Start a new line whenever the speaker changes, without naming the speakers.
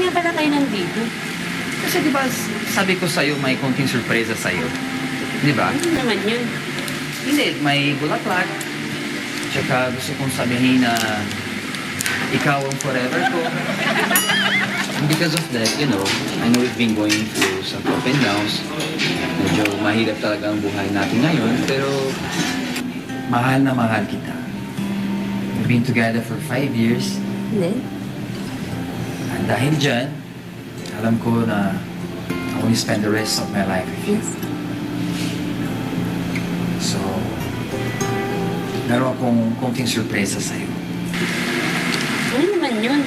nga pala kayo nandito?
Kasi di ba sabi ko sa'yo may konting sorpresa sa'yo? Di ba?
Ano naman yun?
Hindi, may bulaklak. Tsaka gusto kong sabihin na ikaw ang forever ko. And because of that, you know, I know we've been going through some up and downs. Medyo mahirap talaga ang buhay natin ngayon, pero mahal na mahal kita. We've been together for 5 years.
Hindi.
At dahil dyan, alam ko na I want to spend the rest of my life with you.
Yes.
So, meron akong konting sorpresa sa'yo.
Ano naman yun?